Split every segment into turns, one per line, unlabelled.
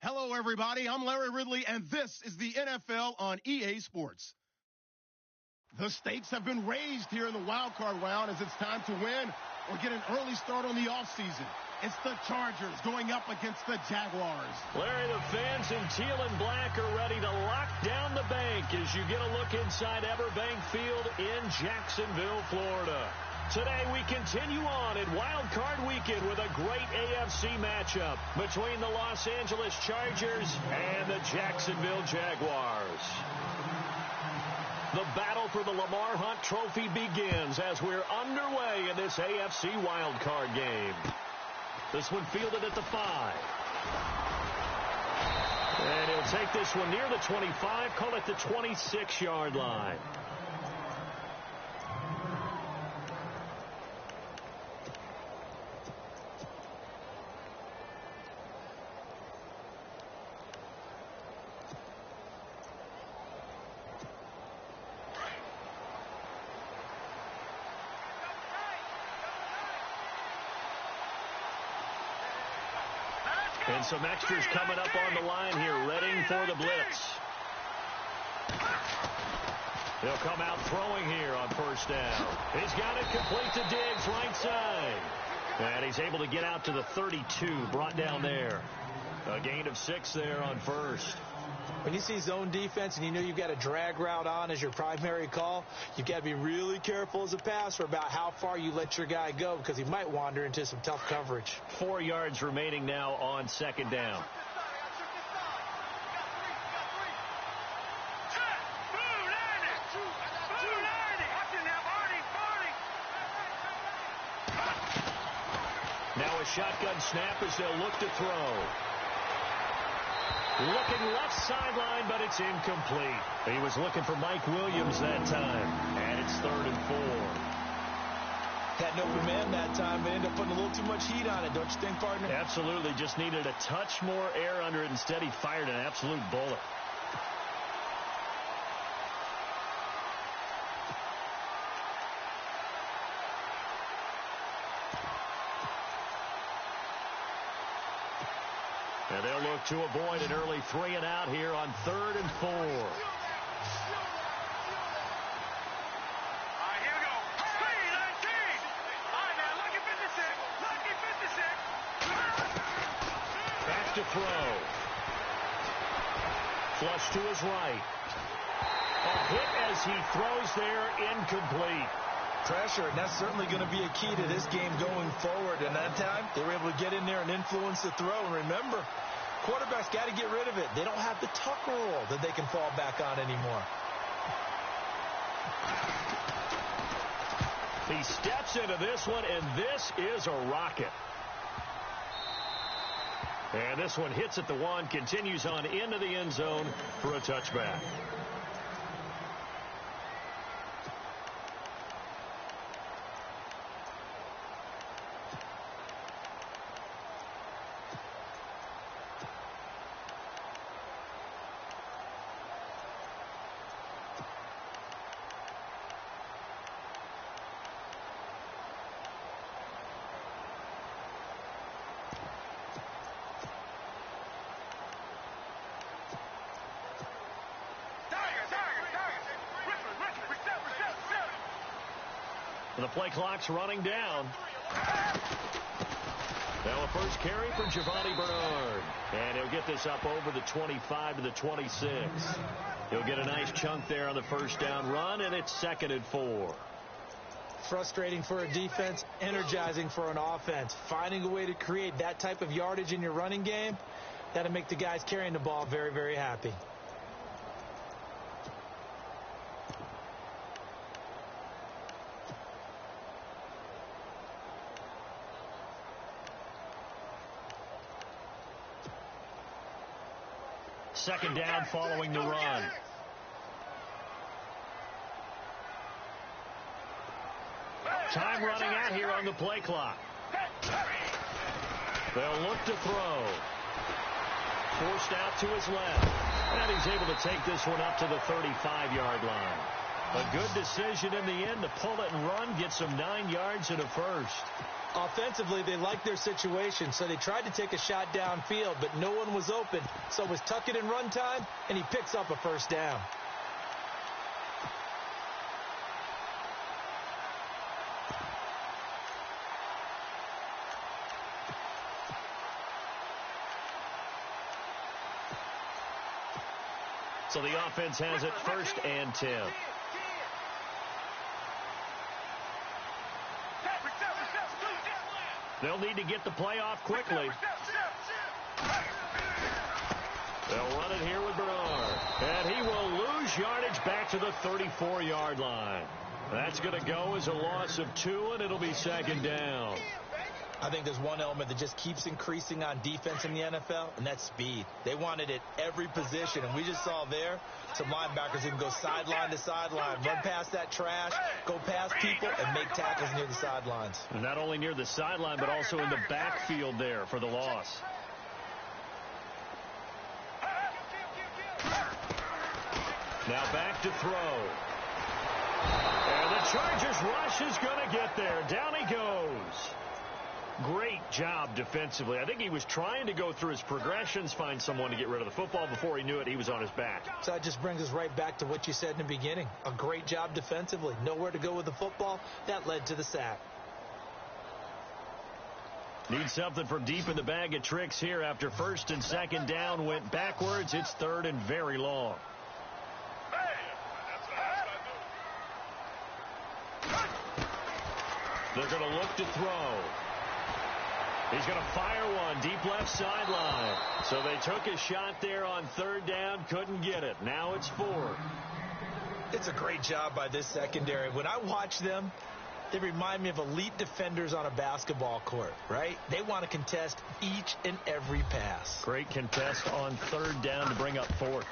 Hello, everybody. I'm Larry Ridley, and this is the NFL on EA Sports. The stakes have been raised here in the wild card round as it's time to win or get an early start on the offseason. It's the Chargers going up against the Jaguars.
Larry, the fans in teal and black are ready to lock down the bank as you get a look inside Everbank Field in Jacksonville, Florida. Today we continue on in Wild Card Weekend with a great AFC matchup between the Los Angeles Chargers and the Jacksonville Jaguars. The battle for the Lamar Hunt Trophy begins as we're underway in this AFC Wild Card game. This one fielded at the 5. And he'll take this one near the 25, call it the 26-yard line. And some extras coming up on the line here, readying for the blitz. He'll come out throwing here on first down. He's got it complete to Diggs, right side. And he's able to get out to the 32, brought down there. A gain of 6 there on first.
When you see zone defense and you know you've got a drag route on as your primary call, you've got to be really careful as a passer about how far you let your guy go because he might wander into some tough coverage.
4 yards remaining now on second down. Now a shotgun snap as they'll look to throw. Looking left sideline, but it's incomplete. He was looking for Mike Williams that time, and it's 3rd and 4.
Had an open man that time, but ended up putting a little too much heat on it, don't you think, partner?
Absolutely. Just needed a touch more air under it. Instead, he fired an absolute bullet. And they'll look to avoid an early 3 and out here on 3rd and 4.
Here we go. 3-19. All right, now, lucky 56. Lucky 56.
Back to throw. Flush to his right. A hit as he throws there, incomplete.
Pressure, and that's certainly going to be a key to this game going forward. And that time, they were able to get in there and influence the throw. And remember, quarterbacks got to get rid of it. They don't have the tuck rule that they can fall back on anymore.
He steps into this one, and this is a rocket. And this one hits at the 1, continues on into the end zone for a touchback. The play clock's running down. Now a first carry for Giovanni Bernard. And he'll get this up over the 25 to the 26. He'll get a nice chunk there on the first down run, and it's 2nd and 4.
Frustrating for a defense, energizing for an offense. Finding a way to create that type of yardage in your running game, that'll make the guys carrying the ball very, very happy.
Second down following the run. Time running out here on the play clock. They'll look to throw. Forced out to his left. And he's able to take this one up to the 35-yard line. A good decision in the end to pull it and run, get some 9 yards and a first.
Offensively, they liked their situation, so they tried to take a shot downfield, but no one was open. So it was tuck it and run time, and he picks up a first down.
So the offense has it 1st and 10. They'll need to get the play off quickly. They'll run it here with Bernard. And he will lose yardage back to the 34-yard line. That's going to go as a loss of 2, and it'll be 2nd down.
I think there's one element that just keeps increasing on defense in the NFL, and that's speed. They want it at every position, and we just saw there some linebackers who can go sideline to sideline, run past that trash, go past people, and make tackles near the sidelines.
And not only near the sideline, but also in the backfield there for the loss. Now back to throw. And the Chargers rush is going to get there. Down he goes. Great job defensively. I think he was trying to go through his progressions, find someone to get rid of the football. Before he knew it, he was on his back.
So that just brings us right back to what you said in the beginning. A great job defensively. Nowhere to go with the football. That led to the sack.
Need something from deep in the bag of tricks here after 1st and 2nd down went backwards. It's 3rd and very long. They're going to look to throw. He's going to fire one deep left sideline. So they took a shot there on 3rd down, couldn't get it. Now it's 4th.
It's a great job by this secondary. When I watch them, they remind me of elite defenders on a basketball court, right? They want to contest each and every pass.
Great contest on 3rd down to bring up 4th.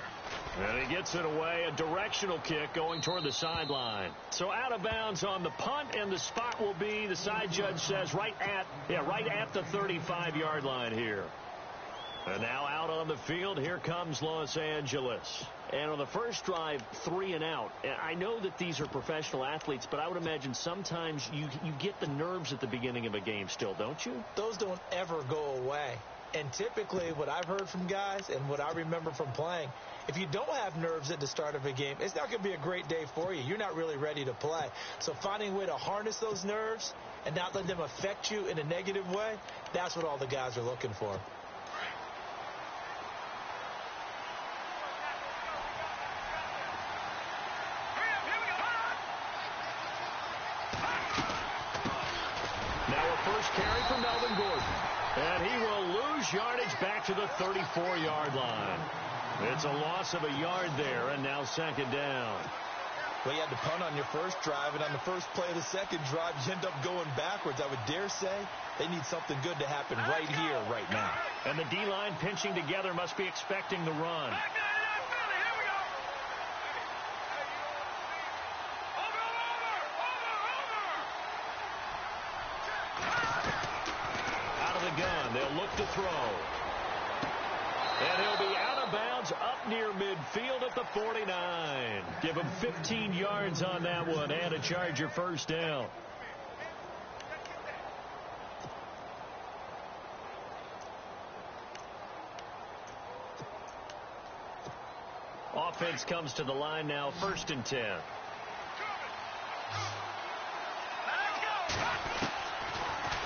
And he gets it away, a directional kick going toward the sideline. So out of bounds on the punt, and the spot will be, the side judge says, right at the 35-yard line here. And now out on the field, here comes Los Angeles. And on the first drive, 3 and out. I know that these are professional athletes, but I would imagine sometimes you get the nerves at the beginning of a game still, don't you?
Those don't ever go away. And typically what I've heard from guys and what I remember from playing, if you don't have nerves at the start of a game, it's not going to be a great day for you. You're not really ready to play. So finding a way to harness those nerves and not let them affect you in a negative way, that's what all the guys are looking for.
Now a first carry for Melvin Gordon. And he will lose yardage back to the 34-yard line. It's a loss of a yard there, and now 2nd down.
Well, you had to punt on your first drive, and on the first play of the second drive, you end up going backwards. I would dare say they need something good to happen right here, right now.
And the D-line pinching together must be expecting the run. Gun. They'll look to throw. And he'll be out of bounds up near midfield at the 49. Give him 15 yards on that one and a Charger first down. Offense comes to the line now, 1st and 10.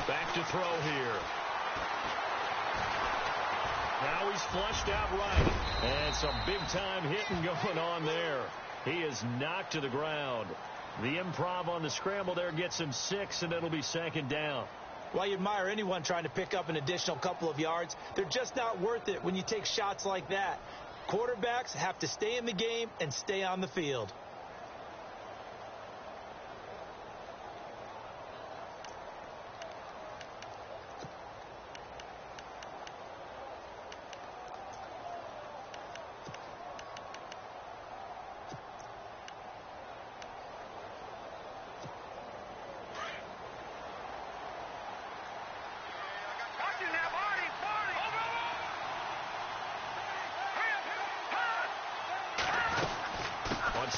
Back to throw here. Now he's flushed out right. And some big-time hitting going on there. He is knocked to the ground. The improv on the scramble there gets him 6, and it'll be 2nd down.
Well, you admire anyone trying to pick up an additional couple of yards. They're just not worth it when you take shots like that. Quarterbacks have to stay in the game and stay on the field.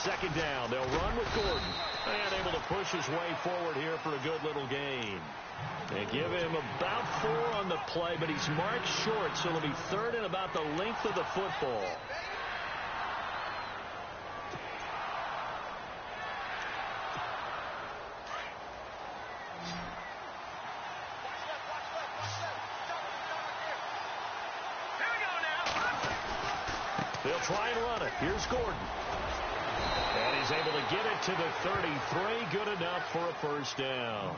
second down. They'll run with Gordon. And able to push his way forward here for a good little gain. They give him about 4 on the play, but he's marked short, so it'll be third and about the length of the football. They'll try and run it. Here's Gordon. And he's able to get it to the 33. Good enough for a first down.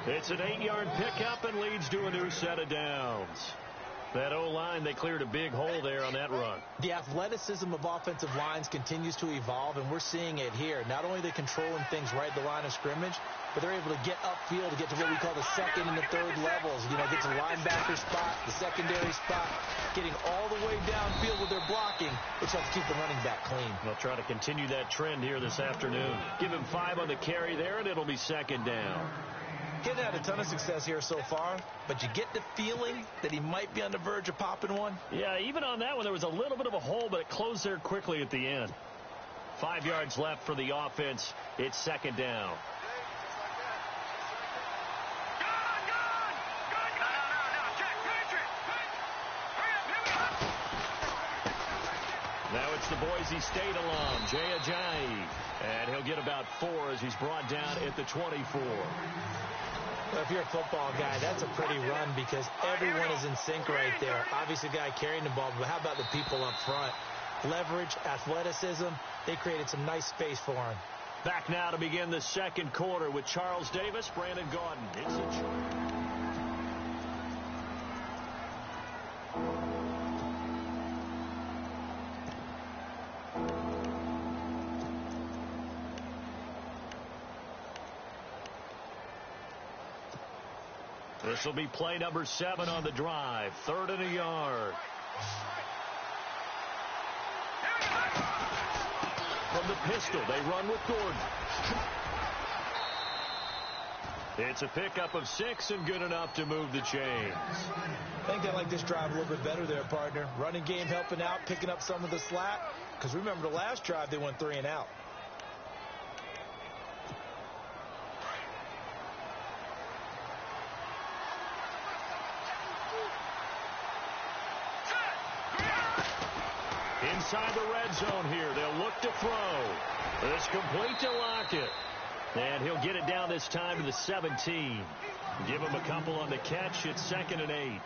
It's an 8-yard pickup and leads to a new set of downs. That O-line, they cleared a big hole there on that run.
The athleticism of offensive lines continues to evolve, and we're seeing it here. Not only are they controlling things right at the line of scrimmage, but they're able to get upfield to get to what we call the second and the third levels. You know, get to the linebacker spot, the secondary spot, getting all the way downfield with their blocking, which helps keep the running back clean.
They'll try to continue that trend here this afternoon. Give him 5 on the carry there, and it'll be second down.
Kid had a ton of success here so far, but you get the feeling that he might be on the verge of popping one.
Yeah, even on that one, there was a little bit of a hole, but it closed there quickly at the end. 5 yards left for the offense. It's second down. Now it's the Boise State alum, Jay Ajayi. And he'll get about 4 as he's brought down at the 24.
Well, if you're a football guy, that's a pretty run because everyone is in sync right there. Obviously, the guy carrying the ball, but how about the people up front? Leverage, athleticism, they created some nice space for him.
Back now to begin the second quarter with Charles Davis, Brandon Gaudin. It's a This will be play number 7 on the drive. 3rd and a yard. From the pistol, they run with Gordon. It's a pickup of 6 and good enough to move the chains.
I think they like this drive a little bit better there, partner. Running game helping out, picking up some of the slack. Because remember the last drive, they went 3 and out.
Inside the red zone here. They'll look to throw. It's complete to Lockett. And he'll get it down this time to the 17. Give him a couple on the catch. It's 2nd and 8.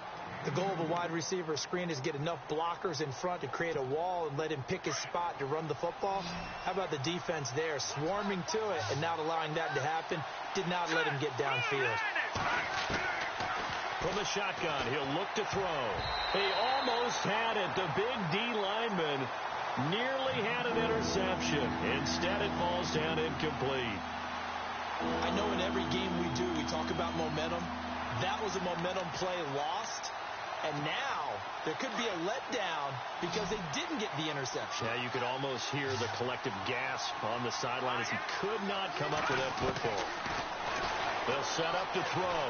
The goal of a wide receiver screen is get enough blockers in front to create a wall and let him pick his spot to run the football. How about the defense there? Swarming to it and not allowing that to happen. Did not let him get downfield.
From the shotgun, he'll look to throw. He almost had it. The big D lineman nearly had an interception. Instead, it falls down incomplete.
I know in every game we do, we talk about momentum. That was a momentum play lost. And now there could be a letdown because they didn't get the interception.
Yeah, you could almost hear the collective gasp on the sideline as he could not come up with that football. They'll set up to throw.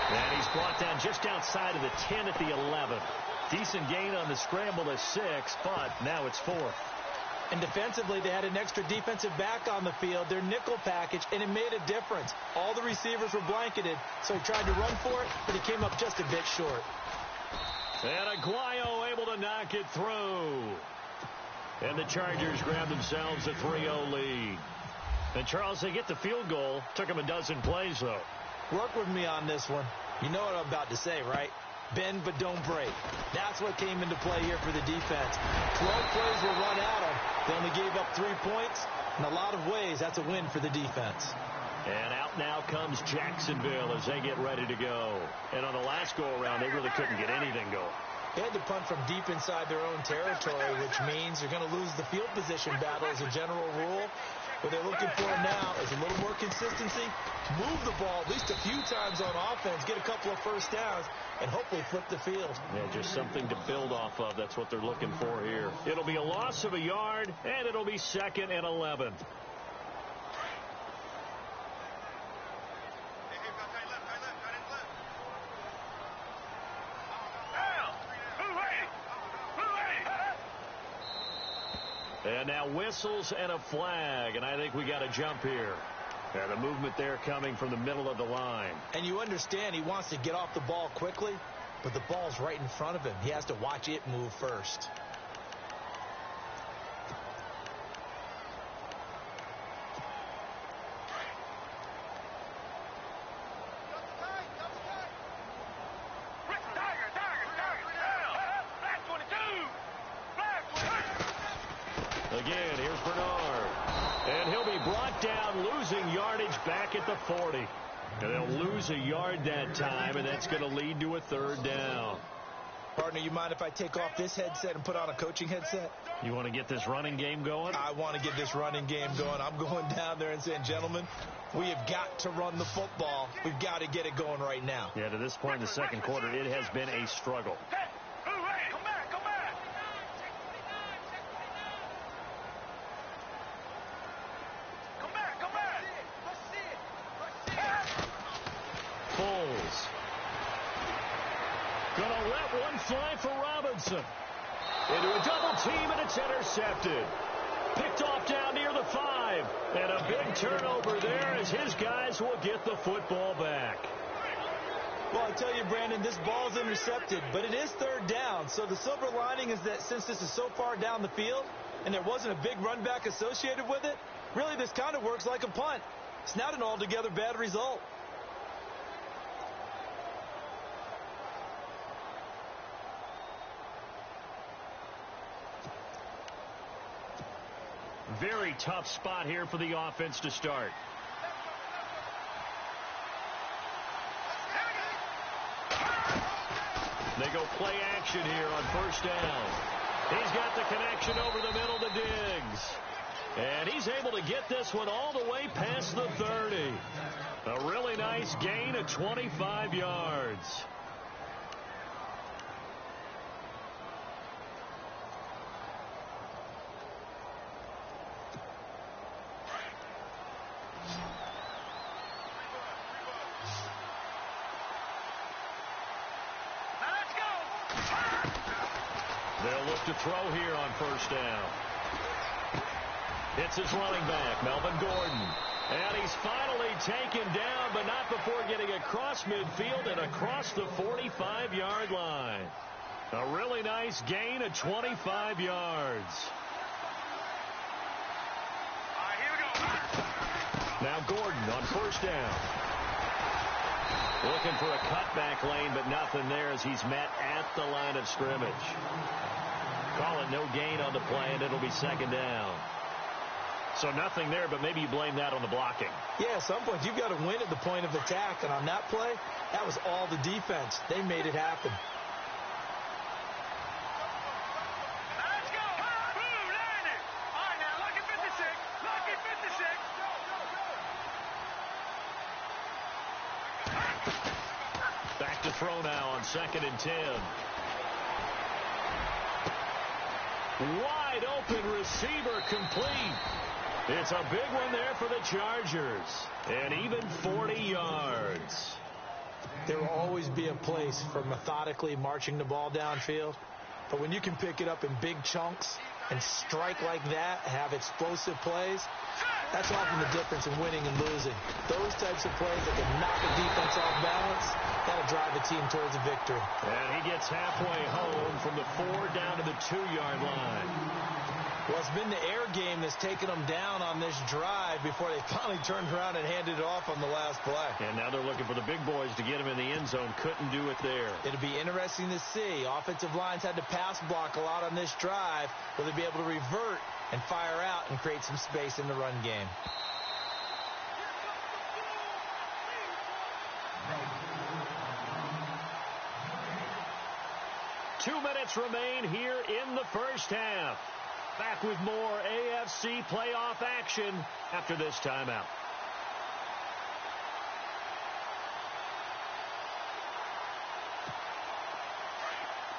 And he's brought down just outside of the 10 at the 11. Decent gain on the scramble to 6, but now it's 4th.
And defensively, they had an extra defensive back on the field, their nickel package, and it made a difference. All the receivers were blanketed, so he tried to run for it, but he came up just a bit short.
And Aguayo able to knock it through. And the Chargers grab themselves a 3-0 lead. And, Charles, they get the field goal. Took them a dozen plays, though.
Work with me on this one. You know what I'm about to say, right? Bend but don't break. That's what came into play here for the defense. 12 plays were run at them. They only gave up 3 points. In a lot of ways, that's a win for the defense.
And out now comes Jacksonville as they get ready to go. And on the last go-around, they really couldn't get anything going.
They had to punt from deep inside their own territory, which means you're going to lose the field position battle as a general rule. What they're looking for now is a little more consistency, move the ball at least a few times on offense, get a couple of first downs, and hopefully flip the field.
Yeah, just something to build off of. That's what they're looking for here. It'll be a loss of a yard, and it'll be 2nd and 11. And now whistles and a flag, and I think we got a jump here. And the movement there coming from the middle of the line.
And you understand he wants to get off the ball quickly, but the ball's right in front of him. He has to watch it move first.
Again, here's Bernard. And he'll be brought down, losing yardage back at the 40. And they'll lose a yard that time, and that's going to lead to a third down.
Partner, you mind if I take off this headset and put on a coaching headset?
You want to get this running game going?
I want to get this running game going. I'm going down there and saying, gentlemen, we have got to run the football. We've got to get it going right now.
Yeah, to this point in the second quarter, it has been a struggle. Gonna let one fly for Robinson. Into a double team, and it's intercepted. Picked off down near the 5. And a big turnover there as his guys will get the football back.
Well, I tell you, Brandon, this ball's intercepted, but it is third down. So the silver lining is that since this is so far down the field and there wasn't a big run back associated with it, really this kind of works like a punt. It's not an altogether bad result.
Very tough spot here for the offense to start. They go play action here on first down. He's got the connection over the middle to Diggs. And he's able to get this one all the way past the 30. A really nice gain of 25 yards. They'll look to throw here on first down. It's his running back, Melvin Gordon. And he's finally taken down, but not before getting across midfield and across the 45-yard line. A really nice gain of 25 yards.
Here we go.
Now Gordon on first down. Looking for a cutback lane, but nothing there as he's met at the line of scrimmage. Call it no gain on the play, and it'll be second down. So nothing there, but maybe you blame that on the blocking.
Yeah, at some point you've got to win at the point of attack, and on that play, that was all the defense. They made it happen.
Let's go. Boom, landed. All right, now, lucky 56. Lucky 56.
Back to throw now on 2nd and 10. Wide open receiver complete. It's a big one there for the Chargers. And even 40 yards.
There will always be a place for methodically marching the ball downfield. But when you can pick it up in big chunks and strike like that, have explosive plays, that's often the difference in winning and losing. Those types of plays that can knock a defense off balance, that'll drive a team towards a victory.
And he gets halfway home from the 4 down to the 2-yard line.
Well, it's been the air game that's taken them down on this drive before they finally turned around and handed it off on the last play.
And now they're looking for the big boys to get him in the end zone. Couldn't do it there.
It'll be interesting to see. Offensive lines had to pass block a lot on this drive. Will they be able to revert and fire out and create some space in the run game?
Two minutes remain here in the first half. Back with more AFC playoff action after this timeout.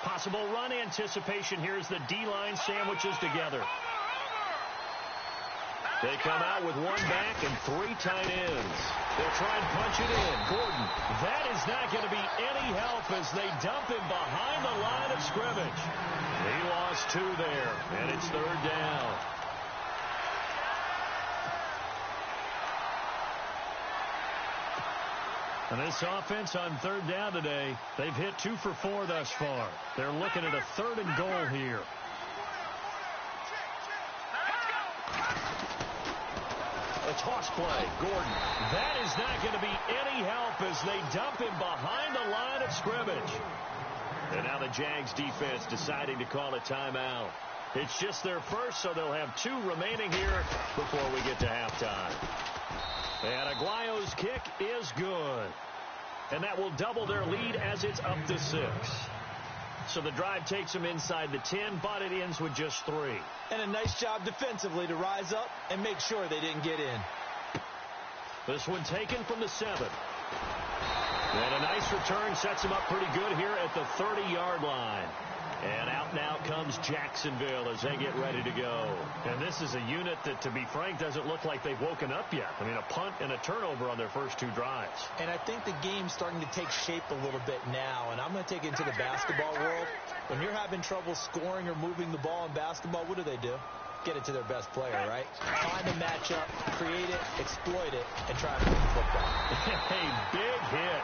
Possible run anticipation here as the D-line sandwiches together. They come out with one back and 3 tight ends. They'll try and punch it in. Gordon, that is not going to be any help as they dump him behind the line of scrimmage. He lost 2 there, and it's 3rd down. And this offense on third down today, they've hit 2 for 4 thus far. They're looking at a 3rd and goal here. A toss play. Gordon. That is not going to be any help as they dump him behind the line of scrimmage. And now the Jags defense deciding to call a timeout. It's just their first, so they'll have 2 remaining here before we get to halftime. And Aguayo's kick is good. And that will double their lead as it's up to 6. So the drive takes them inside the 10, but it ends with just 3.
And a nice job defensively to rise up and make sure they didn't get in.
This one taken from the 7. And a nice return sets them up pretty good here at the 30-yard line. And out now comes Jacksonville as they get ready to go. And this is a unit that, to be frank, doesn't look like they've woken up yet. I mean, a punt and a turnover on their first 2 drives.
And I think the game's starting to take shape a little bit now. And I'm going to take it into the basketball world. When you're having trouble scoring or moving the ball in basketball, what do? Get it to their best player, right? Find a matchup, create it, exploit it, and try to move the football.
A big hit.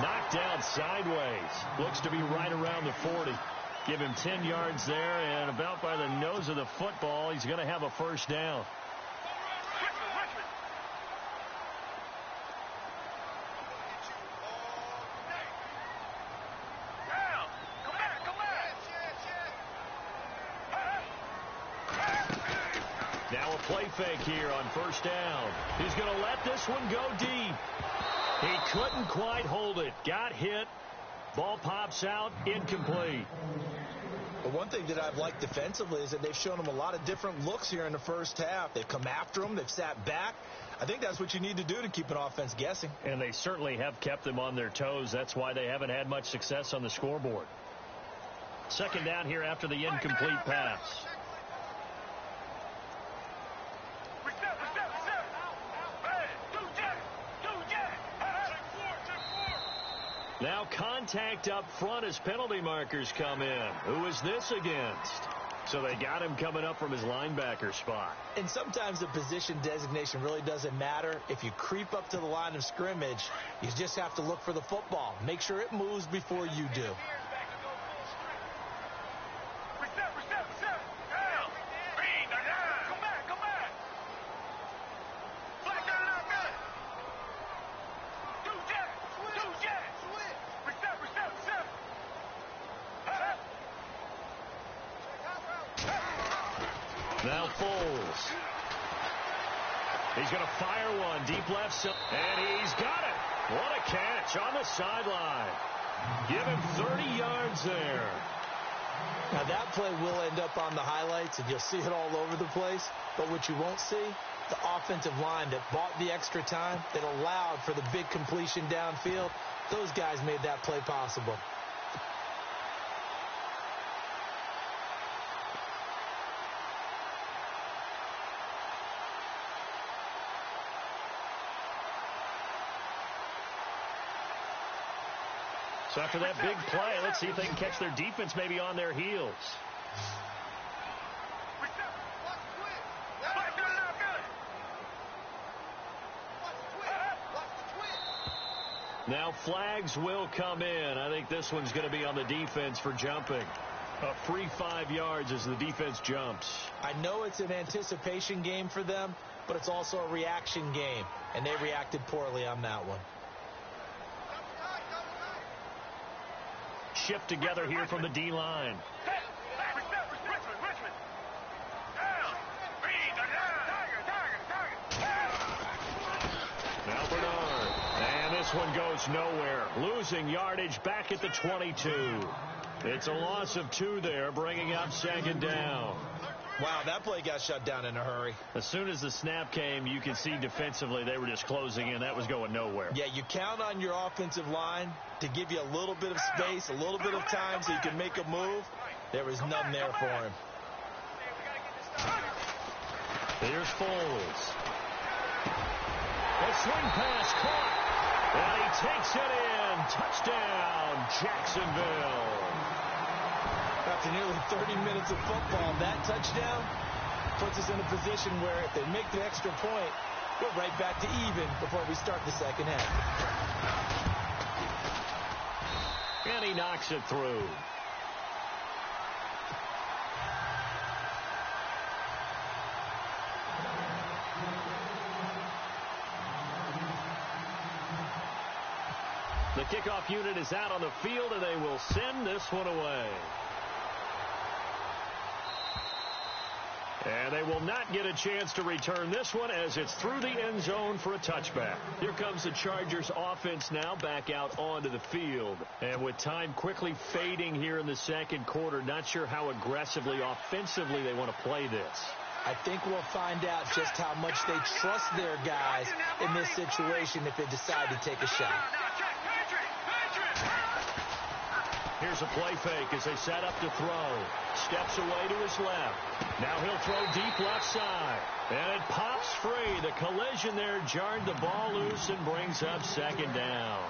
Knocked down sideways. Looks to be right around the 40. Give him 10 yards there, and about by the nose of the football, he's going to have a first down. Now a play fake here on first down. He's going to let this one go deep. He couldn't quite hold it. Got hit. Ball pops out, incomplete.
But one thing that I've liked defensively is that they've shown them a lot of different looks here in the first half. They've come after them. They've sat back. I think that's what you need to do to keep an offense guessing.
And they certainly have kept them on their toes. That's why they haven't had much success on the scoreboard. 2nd down here after the incomplete pass. Now contact up front as penalty markers come in. Who is this against? So they got him coming up from his linebacker spot.
And sometimes the position designation really doesn't matter. If you creep up to the line of scrimmage, you just have to look for the football. Make sure it moves before you do.
Now Foles. He's going to fire one deep left, and he's got it. What a catch on the sideline. Give him 30 yards there.
Now that play will end up on the highlights, and you'll see it all over the place. But what you won't see, the offensive line that bought the extra time, that allowed for the big completion downfield, those guys made that play possible.
So after that big play, let's see if they can catch their defense maybe on their heels. Now flags will come in. I think this one's going to be on the defense for jumping. A free 5 yards as the defense jumps.
I know it's an anticipation game for them, but it's also a reaction game, and they reacted poorly on that one.
Shift together here from the D-line. Now Bernard. And this one goes nowhere. Losing yardage back at the 22. It's a loss of 2 there, bringing up 2nd down.
Wow, that play got shut down in a hurry.
As soon as the snap came, you could see defensively they were just closing in. That was going nowhere.
Yeah, you count on your offensive line to give you a little bit of space, a little bit of time so you can make a move. There was none there for him.
Here's Foles. A swing pass caught. And he takes it in. Touchdown, Jacksonville.
After nearly 30 minutes of football, that touchdown puts us in a position where if they make the extra point, We're right back to even before we start the second half.
And he knocks it through. The kickoff unit is out on the field, and they will send this one away. And they will not get a chance to return this one as it's through the end zone for a touchback. Here comes the Chargers offense now back out onto the field. And with time quickly fading here in the second quarter, not sure how aggressively, offensively they want to play this.
I think we'll find out just how much they trust their guys in this situation if they decide to take a shot.
Here's a play fake as they set up to throw. Steps away to his left. Now he'll throw deep left side. And it pops free. The collision there jarred the ball loose and brings up second down.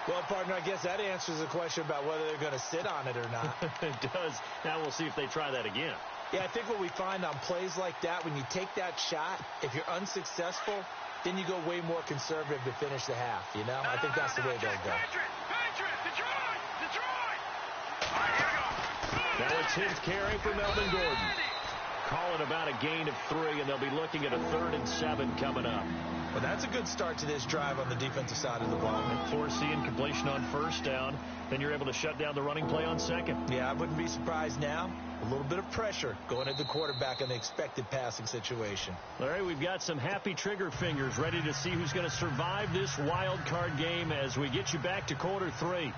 Well, partner, I guess that answers the question about whether they're going to sit on it or not.
It does. Now we'll see if they try that again.
Yeah, I think what we find on plays like that, when you take that shot, if you're unsuccessful, then you go way more conservative to finish the half, you know? I think that's the way they'll go.
Now it's his carry for Melvin Gordon. Call it about a gain of 3, and they'll be looking at a 3rd and 7 coming up.
Well, that's a good start to this drive on the defensive side of the ball.
And foreseeing completion on first down, then you're able to shut down the running play on second.
Yeah, I wouldn't be surprised now. A little bit of pressure going at the quarterback in the expected passing situation.
Larry, we've got some happy trigger fingers ready to see who's going to survive this wild card game as we get you back to quarter 3.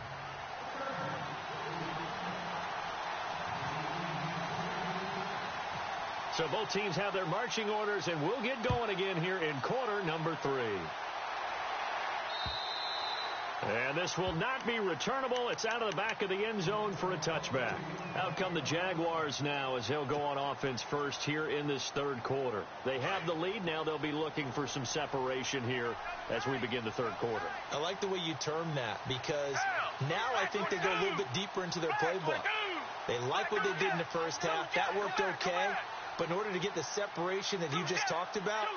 So both teams have their marching orders, and we'll get going again here in quarter number 3. And this will not be returnable. It's out of the back of the end zone for a touchback. Out come the Jaguars now as they'll go on offense first here in this third quarter. They have the lead. Now they'll be looking for some separation here as we begin the third quarter.
I like the way you term that because now I think they go a little bit deeper into their playbook. They like what they did in the first half. That worked okay. But in order to get the separation that you just talked about,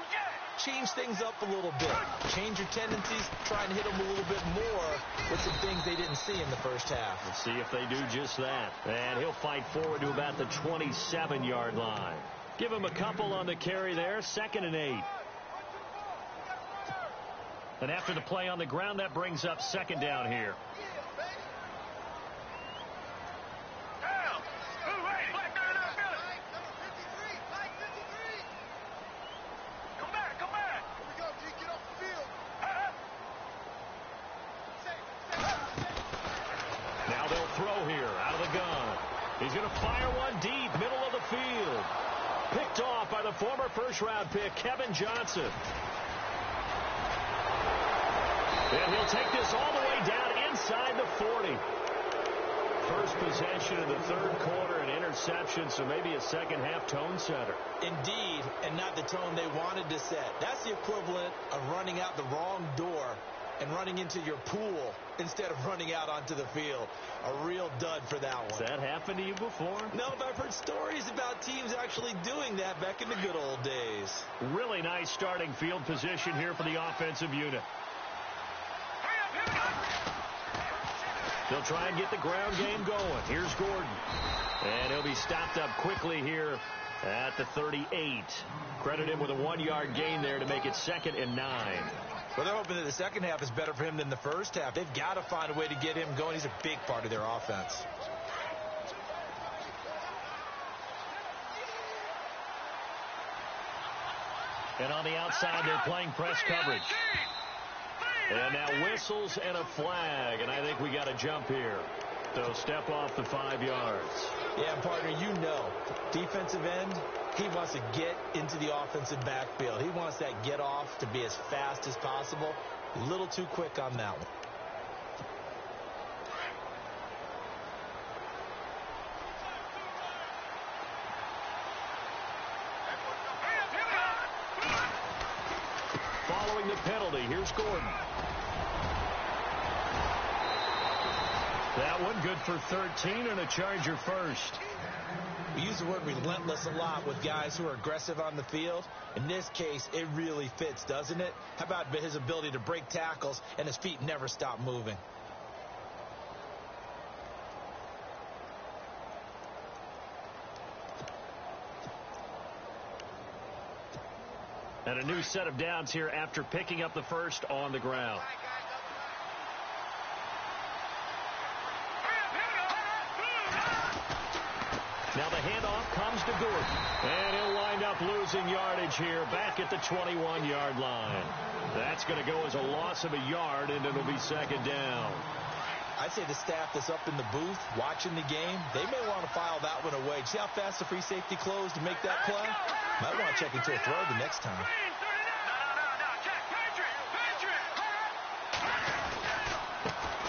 change things up a little bit. Change your tendencies, try and hit them a little bit more with some things they didn't see in the first half.
Let's see if they do just that. And he'll fight forward to about the 27-yard line. Give him a couple on the carry there, 2nd and 8. And after the play on the ground, that brings up second down here. He's going to fire one deep, middle of the field. Picked off by the former first-round pick, Kevin Johnson. And he'll take this all the way down inside the 40. First possession of the third quarter, an interception, so maybe a second-half tone setter.
Indeed, and not the tone they wanted to set. That's the equivalent of running out the wrong door and running into your pool instead of running out onto the field. A real dud for that one.
Has that happened to you before?
No, but I've heard stories about teams actually doing that back in the good old days.
Really nice starting field position here for the offensive unit. They'll try and get the ground game going. Here's Gordon. And he'll be stopped up quickly here at the 38. Credit him with a 1-yard gain there to make it 2nd and 9.
Well, they're hoping that the second half is better for him than the first half. They've got to find a way to get him going. He's a big part of their offense.
And on the outside, they're playing press coverage. And now whistles and a flag, and I think we got a jump here. So step off the 5 yards.
Yeah, partner, you know, defensive end, he wants to get into the offensive backfield. He wants that get off to be as fast as possible. A little too quick on that one.
Following the penalty, here's Gordon. That one good for 13 and a Charger first.
We use the word relentless a lot with guys who are aggressive on the field. In this case, it really fits, doesn't it? How about his ability to break tackles and his feet never stop moving?
And a new set of downs here after picking up the first on the ground. Now the handoff comes to Gordon. And he'll wind up losing yardage here back at the 21-yard line. That's going to go as a loss of a yard, and it'll be second down.
I'd say the staff that's up in the booth watching the game, they may want to file that one away. See how fast the free safety closed to make that play? Might want to check into a throw the next time.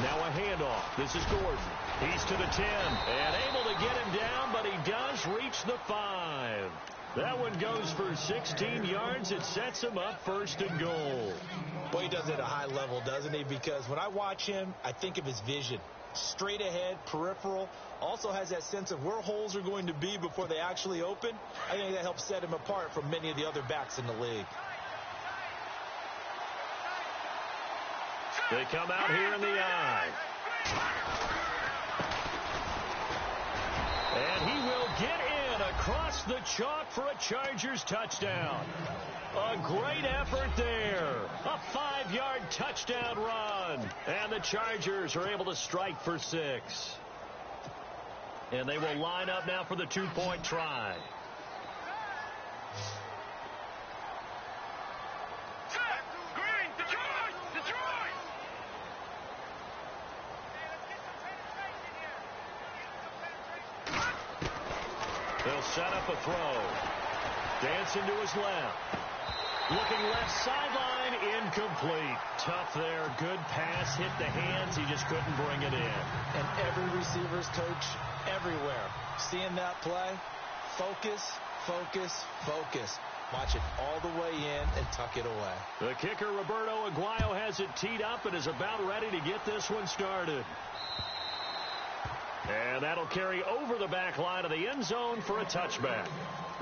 Now a handoff. This is Gordon. He's to the 10 and able to get him down, but he does reach the 5. That one goes for 16 yards. It sets him up first and goal.
Boy, he does it at a high level, doesn't he? Because when I watch him, I think of his vision. Straight ahead, peripheral. Also has that sense of where holes are going to be before they actually open. I think that helps set him apart from many of the other backs in the league.
They come out here in the I. And he will get in across the chalk for a Chargers touchdown. A great effort there. A 5-yard touchdown run. And the Chargers are able to strike for 6. And they will line up now for the 2-point try. They'll set up a throw. Dancing to his left. Looking left sideline, incomplete. Tough there. Good pass. Hit the hands. He just couldn't bring it in.
And every receiver's coach everywhere. Seeing that play, focus, focus, focus. Watch it all the way in and tuck it away.
The kicker, Roberto Aguayo, has it teed up and is about ready to get this one started. And that'll carry over the back line of the end zone for a touchback.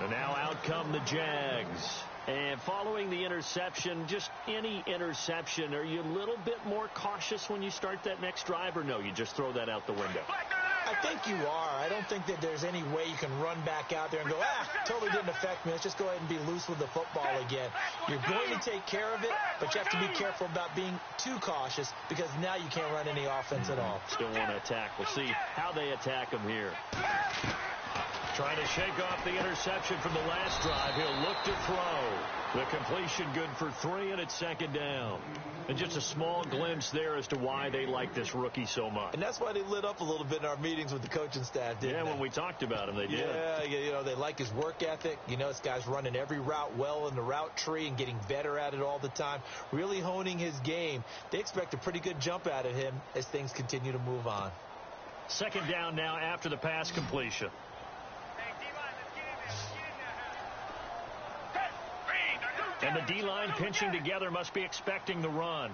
And now out come the Jags. And following the interception, just any interception, are you a little bit more cautious when you start that next drive, or no, you just throw that out the window?
I think you are. I don't think that there's any way you can run back out there and go, totally didn't affect me. Let's just go ahead and be loose with the football again. You're going to take care of it, but you have to be careful about being too cautious because now you can't run any offense at all.
Still want to attack. We'll see how they attack him here. Trying to shake off the interception from the last drive. He'll look to throw. The completion good for 3, and it's second down. And just a small glimpse there as to why they like this rookie so much.
And that's why they lit up a little bit in our meetings with the coaching staff, didn't they?
Yeah, when we talked about him, they did.
Yeah, you know, they like his work ethic. You know, this guy's running every route well in the route tree and getting better at it all the time. Really honing his game. They expect a pretty good jump out of him as things continue to move on.
Second down now after the pass completion. And the D-line pinching together must be expecting the run.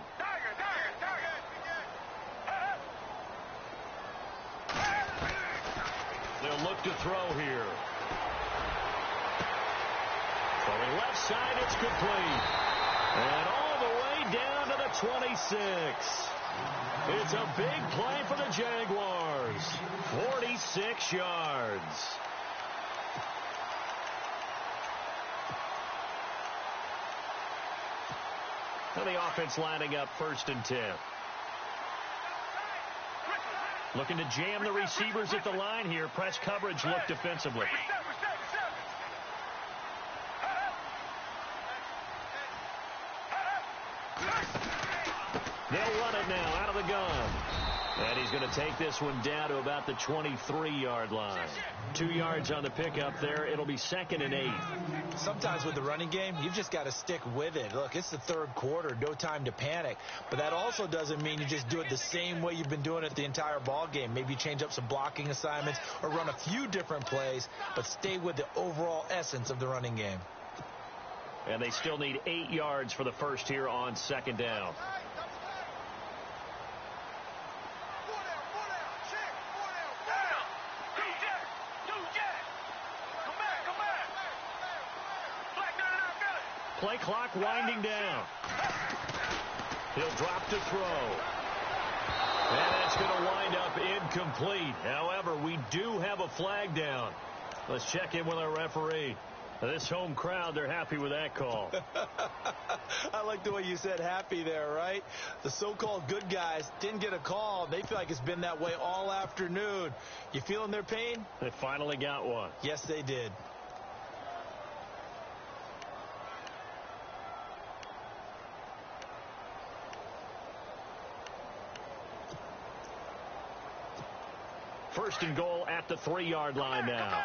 They'll look to throw here. From the left side, it's complete. And all the way down to the 26. It's a big play for the Jaguars. 46 yards. And the offense lining up 1st and 10. Looking to jam the receivers at the line here. Press coverage look defensively. They'll run it now out of the gun. And he's going to take this one down to about the 23-yard line. 2 yards on the pickup there. It'll be 2nd and 8.
Sometimes with the running game, you've just got to stick with it. Look, it's the 3rd quarter. No time to panic. But that also doesn't mean you just do it the same way you've been doing it the entire ball game. Maybe change up some blocking assignments or run a few different plays, but stay with the overall essence of the running game.
And they still need 8 yards for the first here on 2nd down. play clock winding down. He'll drop to throw. And that's going to wind up incomplete. However, we do have a flag down. Let's check in with our referee. This home crowd, they're happy with that call.
I like the way you said happy there, right? The so-called good guys didn't get a call. They feel like it's been that way all afternoon. You feeling their pain?
They finally got one.
Yes, they did.
First and goal at the 3-yard line now.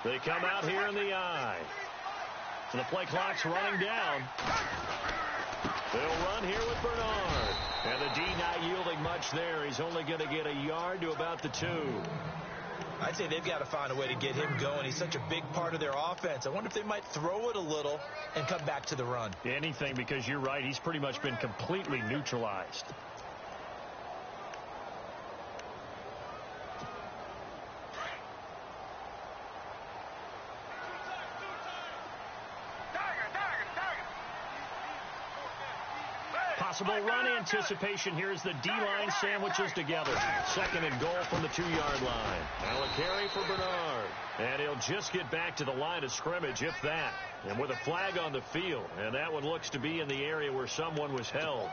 They come out here in the I. And the play clock's running down. They'll run here with Bernard. And the D not yielding much there. He's only going to get a yard to about the 2.
I'd say they've got to find a way to get him going. He's such a big part of their offense. I wonder if they might throw it a little and come back to the run.
Anything, because you're right. He's pretty much been completely neutralized. Possible run anticipation here as the D-line sandwiches together. Second and goal from the 2-yard line. Now a carry for Bernard. And he'll just get back to the line of scrimmage, if that. And with a flag on the field. And that one looks to be in the area where someone was held.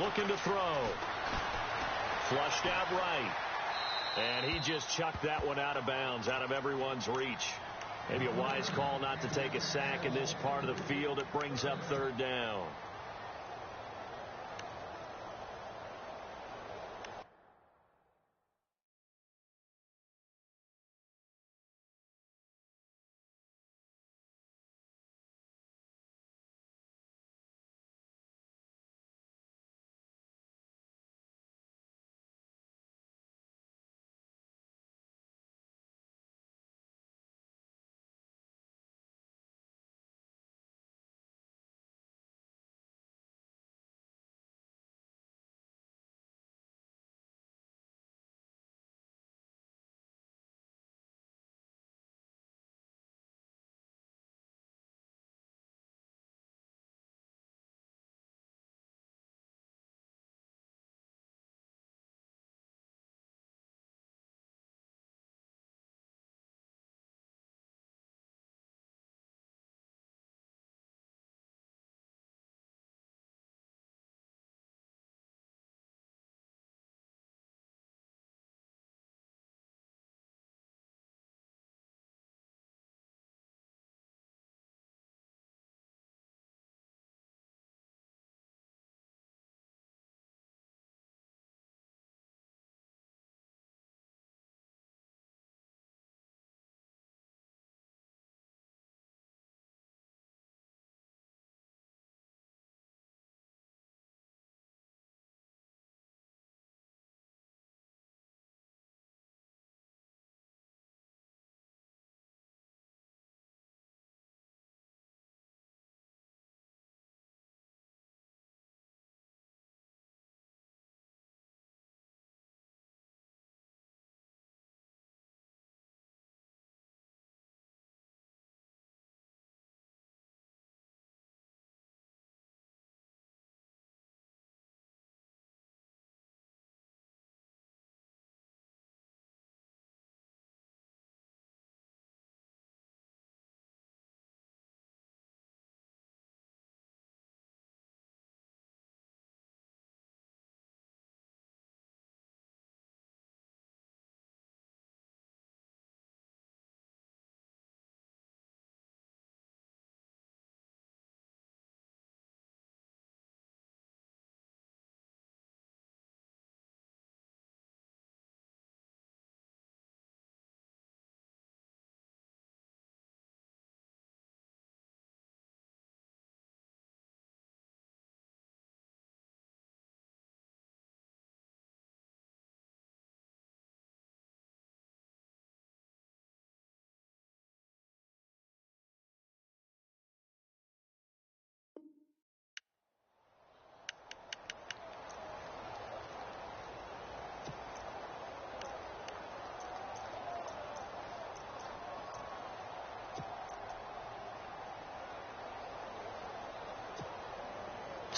Looking to throw. Flushed out right. And he just chucked that one out of bounds, out of everyone's reach. Maybe a wise call not to take a sack in this part of the field. It brings up 3rd down.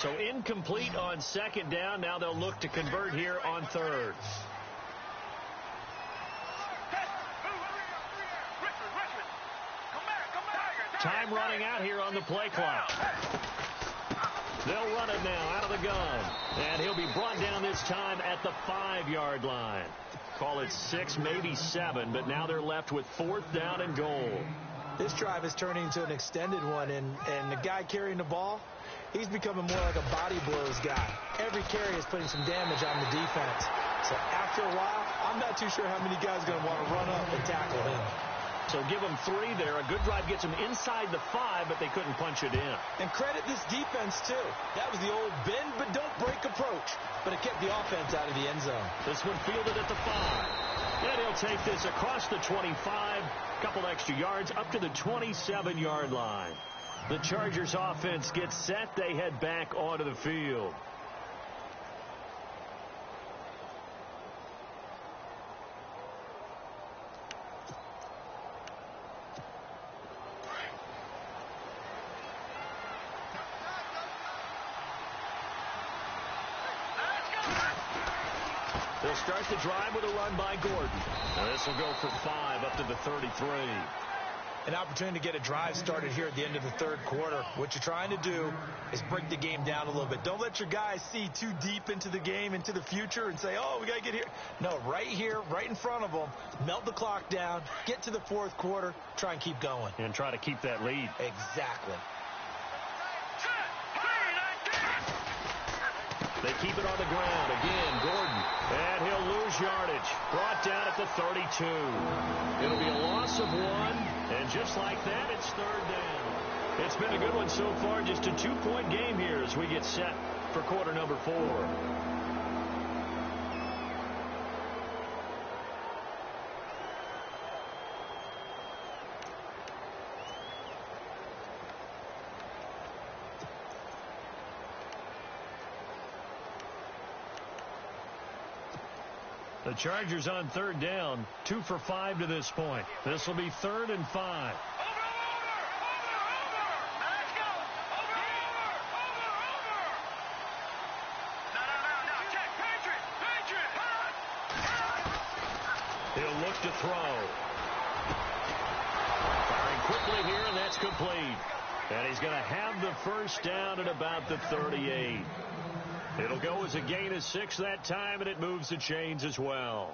So incomplete on second down. Now they'll look to convert here on third. Time running out here on the play clock. They'll run it now out of the gun. And he'll be brought down this time at the 5-yard line. Call it 6, maybe 7, but now they're left with 4th down and goal.
This drive is turning into an extended one, and the guy carrying the ball, he's becoming more like a body blows guy. Every carry is putting some damage on the defense. So after a while, I'm not too sure how many guys are going to want to run up and tackle him.
So give them 3 there. A good drive gets them inside the 5, but they couldn't punch it in.
And credit this defense, too. That was the old bend but don't break approach. But it kept the offense out of the end zone.
This one fielded at the 5. And he'll take this across the 25. A couple extra yards up to the 27-yard line. The Chargers offense gets set. They head back onto the field. They'll start the drive with a run by Gordon. Now this will go for 5 up to the 33.
An opportunity to get a drive started here at the end of the third quarter. What you're trying to do is break the game down a little bit. Don't let your guys see too deep into the game, into the future, and say, oh, we got to get here. No, right here, right in front of them, melt the clock down, get to the fourth quarter, try and keep going.
And try to keep that lead.
Exactly.
They keep it on the ground. Again, Gordon. And he'll lose yardage. Brought down at the 32. It'll be a loss of 1. And just like that, it's 3rd down. It's been a good one so far. Just a 2-point game here as we get set for quarter number 4. The Chargers on 3rd down, 2 for 5 to this point. This will be 3rd and 5. He'll look to throw. Firing quickly here, and that's complete. And he's going to have the first down at about the 38. It'll go as a gain of 6 that time, and it moves the chains as well.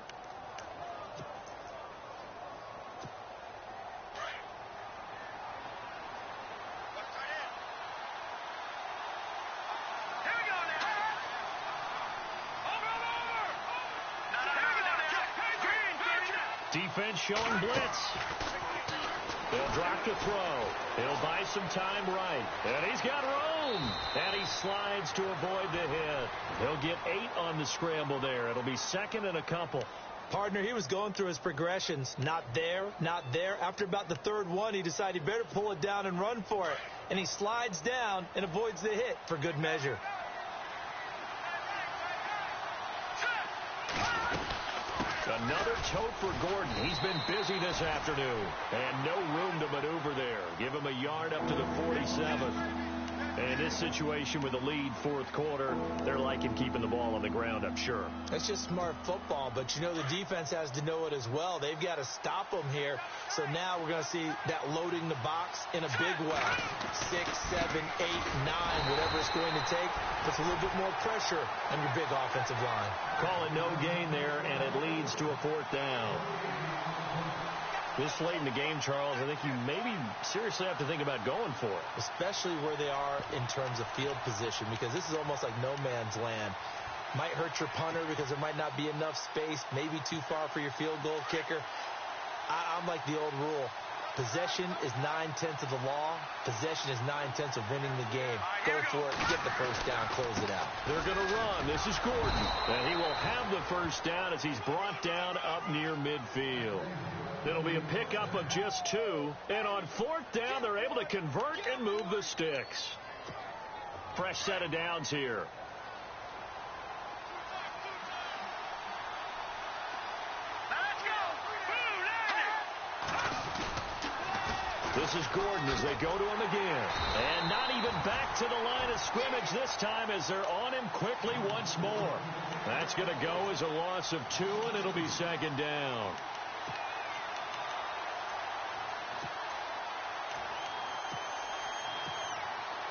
Defense showing blitz. They'll drop to throw. He'll buy some time right. And he's got room. And he slides to avoid the hit. He'll get 8 on the scramble there. It'll be 2nd and a couple.
Partner, he was going through his progressions. Not there, not there. After about the 3rd one, he decided he better pull it down and run for it. And he slides down and avoids the hit for good measure.
Another tote for Gordon. He's been busy this afternoon. And no room to maneuver there. Give him a yard up to the 47. And this situation with the lead 4th quarter, they're liking keeping the ball on the ground, I'm sure.
That's just smart football, but you know the defense has to know it as well. They've got to stop them here. So now we're going to see that loading the box in a big way. 6, 7, 8, 9, whatever it's going to take. Puts a little bit more pressure on your big offensive line.
Call it no gain there, and it leads to a 4th down. This late in the game, Charles, I think you maybe seriously have to think about going for it.
Especially where they are in terms of field position, because this is almost like no man's land. Might hurt your punter because there might not be enough space, maybe too far for your field goal kicker. I'm like the old rule. Possession is 9/10 of the law. Possession is 9/10 of winning the game. Go for it, get the first down, close it out.
They're going to run. This is Gordon. And he will have the first down as he's brought down up near midfield. It'll be a pickup of just 2. And on 4th down, they're able to convert and move the sticks. Fresh set of downs here. This is Gordon as they go to him again. And not even back to the line of scrimmage this time as they're on him quickly once more. That's going to go as a loss of 2, and it'll be second down.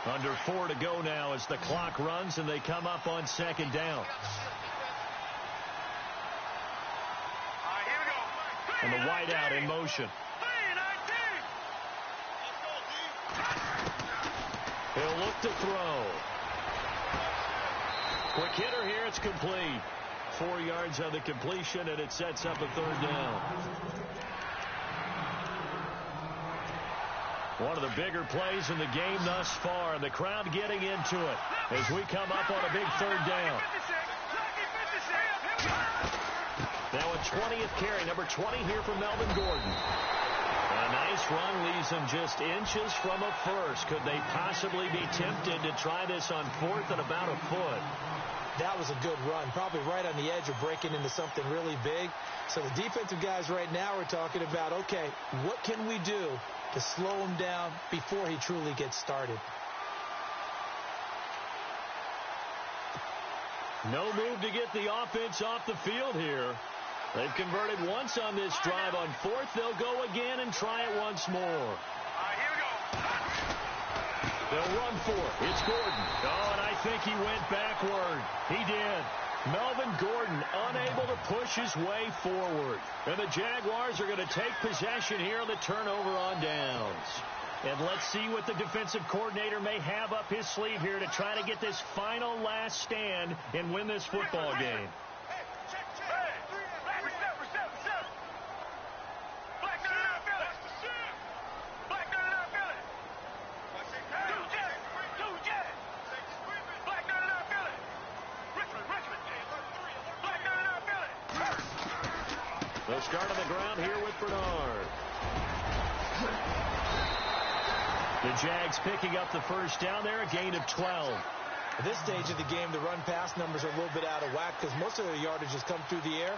Under 4 to go now as the clock runs and they come up on second down. And the wideout in motion. He'll look to throw. Quick hitter here. It's complete. 4 yards on the completion, and it sets up a third down. One of the bigger plays in the game thus far, and the crowd getting into it as we come up on a big third down. Now a 20th carry, number 20 here for Melvin Gordon. A nice run leaves them just inches from a first. Could they possibly be tempted to try this on 4th and about a foot?
That was a good run, probably right on the edge of breaking into something really big. So the defensive guys right now are talking about, okay, what can we do to slow him down before he truly gets started?
No move to get the offense off the field here. They've converted once on this drive. On 4th, they'll go again and try it once more.
Here we go.
They'll run for it. It's Gordon. Oh, and I think he went backward. He did. Melvin Gordon unable to push his way forward. And the Jaguars are going to take possession here on the turnover on downs. And let's see what the defensive coordinator may have up his sleeve here to try to get this final last stand and win this football game. They'll start on the ground here with Bernard. The Jags picking up the first down there, a gain of 12.
At this stage of the game, the run-pass numbers are a little bit out of whack because most of their yardage has come through the air.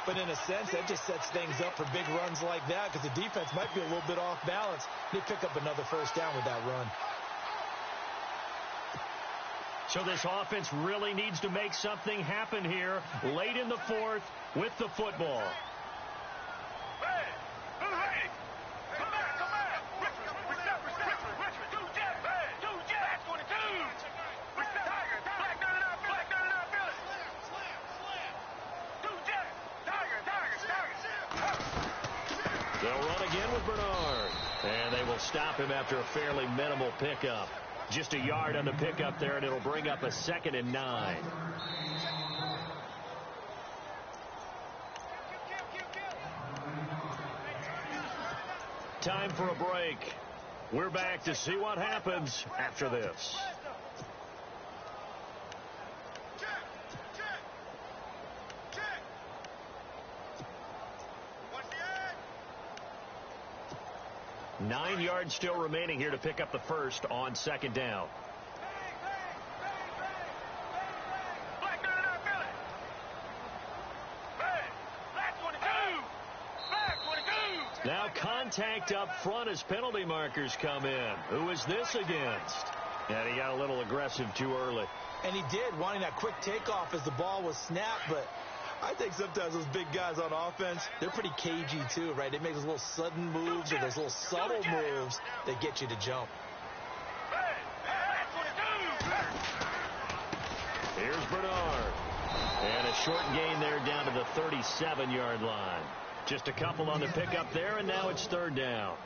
But in a sense, that just sets things up for big runs like that because the defense might be a little bit off balance. They pick up another first down with that run.
So this offense really needs to make something happen here late in the 4th with the football. They'll run again with Bernard. And they will stop him after a fairly minimal pickup. Just a yard on the pickup there, and it'll bring up a 2nd and 9. Time for a break. We're back to see what happens after this. Nine yards still remaining here to pick up the first on second down. Now contact up front as penalty markers come in. Who is this against? And he got a little aggressive too early.
And he did, wanting that quick takeoff as the ball was snapped, but I think sometimes those big guys on offense, they're pretty cagey too, right? They make those little sudden moves or those little subtle moves that get you to jump.
Here's Bernard. And a short gain there down to the 37-yard line. Just a couple on the pickup there, and now it's third down.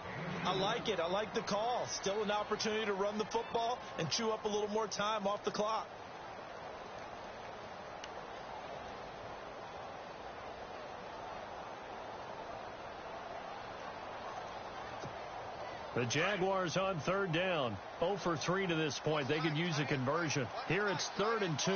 I like it. I like the call. Still an opportunity to run the football and chew up a little more time off the clock.
The Jaguars on third down. 0 for 3 to this point. They could use a conversion. Here it's 3rd and 2.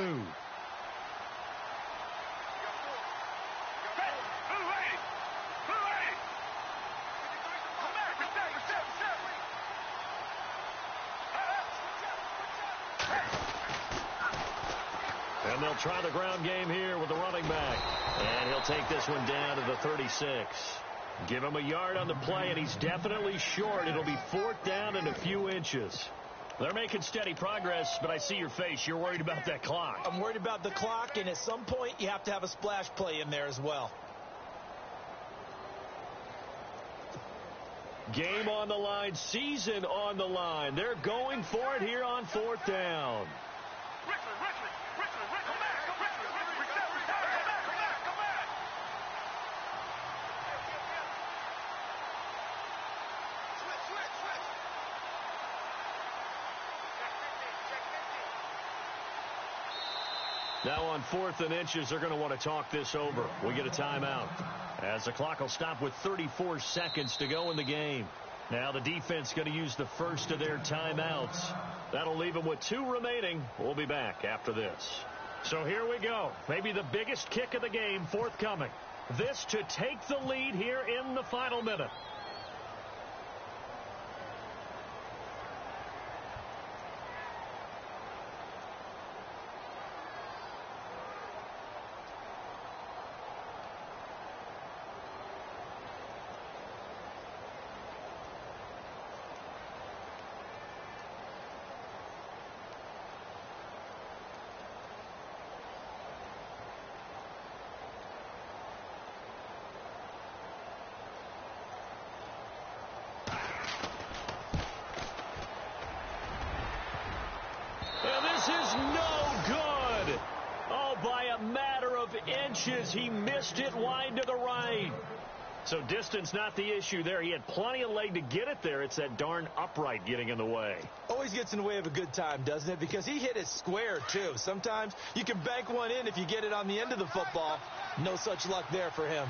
And they'll try the ground game here with the running back. And he'll take this one down to the 36. Give him a yard on the play, and he's definitely short. It'll be 4th down and a few inches. They're making steady progress, but I see your face. You're worried about that clock.
I'm worried about the clock, and at some point you have to have a splash play in there as well.
Game on the line, season on the line. They're going for it here on 4th down. Now on 4th and inches, they're going to want to talk this over. We get a timeout as the clock will stop with 34 seconds to go in the game. Now the defense going to use the first of their timeouts. That'll leave them with 2 remaining. We'll be back after this. So here we go. Maybe the biggest kick of the game forthcoming. This to take the lead here in the final minute. He missed it wide to the right. So distance not the issue there. He had plenty of leg to get it there. It's that darn upright getting in the way.
Always gets in the way of a good time, doesn't it? Because he hit it square, too. Sometimes you can bank one in if you get it on the end of the football. No such luck there for him.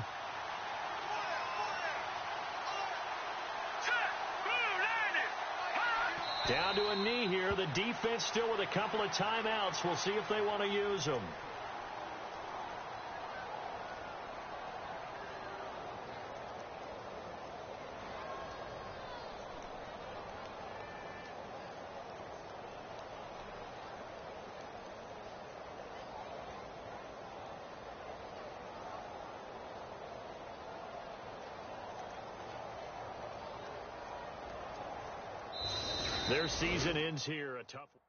Down to a knee here. The defense still with a couple of timeouts. We'll see if they want to use them. Their season ends here. A tough one.